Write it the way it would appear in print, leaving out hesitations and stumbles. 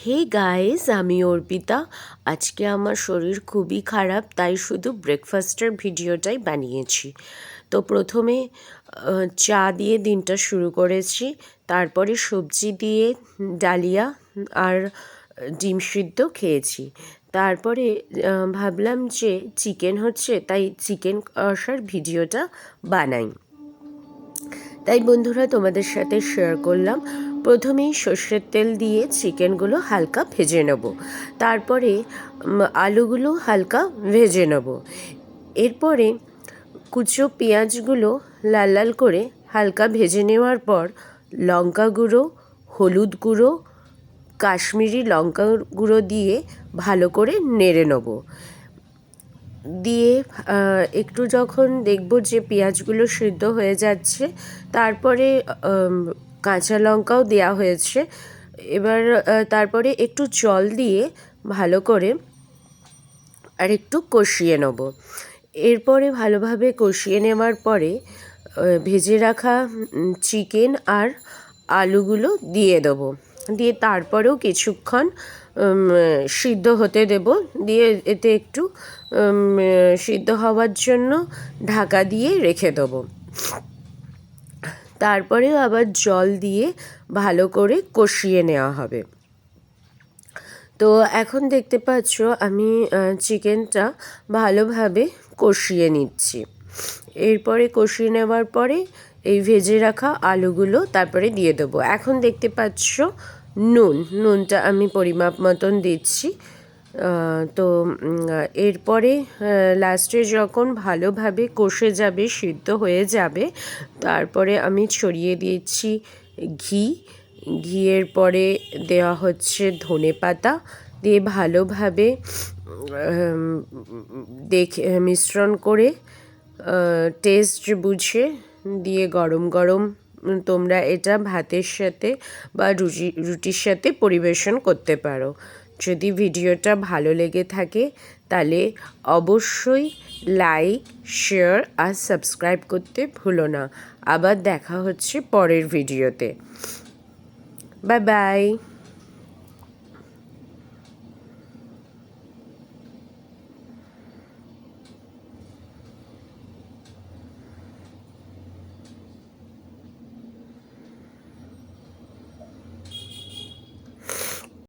Hey guys, আমি অর্পিতা। আজকে আমার শরীর খুবই খারাপ, তাই শুধু ব্রেকফাস্টের ভিডিওটাই বানিয়েছি। তো প্রথমে চা দিয়ে দিনটা শুরু করেছি, তারপরে সবজি দিয়ে ডালিয়া আর ডিম সিদ্ধ খেয়েছি। তারপরে ভাবলাম যে চিকেন হচ্ছে, তাই চিকেন কষার ভিডিওটা বানাই। তাই বন্ধুরা, তোমাদের সাথে শেয়ার করলাম। প্রথমেই সর্ষের তেল দিয়ে চিকেনগুলো হালকা ভেজে নেব, তারপরে আলুগুলো হালকা ভেজে নেব। এরপরে কুচো পেঁয়াজগুলো লাল লাল করে হালকা ভেজে নেওয়ার পর লঙ্কা গুঁড়ো, হলুদ গুঁড়ো, কাশ্মীরি লঙ্কা গুঁড়ো দিয়ে ভালো করে নেড়ে নেব। দিয়ে একটু যখন দেখব যে পেঁয়াজগুলো সিদ্ধ হয়ে যাচ্ছে, তারপরে কাঁচা লঙ্কাও দেওয়া হয়েছে। এবার তারপরে একটু জল দিয়ে ভালো করে আর একটু কষিয়ে নেব। এরপরে ভালোভাবে কষিয়ে নেওয়ার পরে ভেজে রাখা চিকেন আর আলুগুলো দিয়ে দেবো। দিয়ে তারপরেও কিছুক্ষণ সিদ্ধ হতে দেব। দিয়ে এতে একটু সিদ্ধ হওয়ার জন্য ঢাকা দিয়ে রেখে দেবো। তারপরেও আবার জল দিয়ে ভালো করে কষিয়ে নেওয়া হবে। তো এখন দেখতে পাচ্ছ আমি চিকেনটা ভালোভাবে কষিয়ে নিচ্ছি। এরপরে কষিয়ে নেওয়ার পরে এই ভেজে রাখা আলুগুলো তারপরে দিয়ে দেবো। এখন দেখতে পাচ্ছ নুনটা আমি পরিমাপ মতন দিচ্ছি। তো এরপরে লাস্টে যখন ভালোভাবে কষে যাবে, সিদ্ধ হয়ে যাবে, তারপরে আমি ছড়িয়ে দিয়েছি ঘিয়ের পরে দেওয়া হচ্ছে ধনেপাতা দিয়ে ভালোভাবে দেখে মিশ্রণ করে টেস্ট বুঝে দিয়ে গরম গরম তোমরা এটা ভাতের সাথে বা রুটির সাথে পরিবেশন করতে পারো। যদি ভিডিওটা ভালো লেগে থাকে তাহলে অবশ্যই লাইক, শেয়ার আর সাবস্ক্রাইব করতে ভুলো না। আবার দেখা হচ্ছে পরের ভিডিওতে। Bye bye.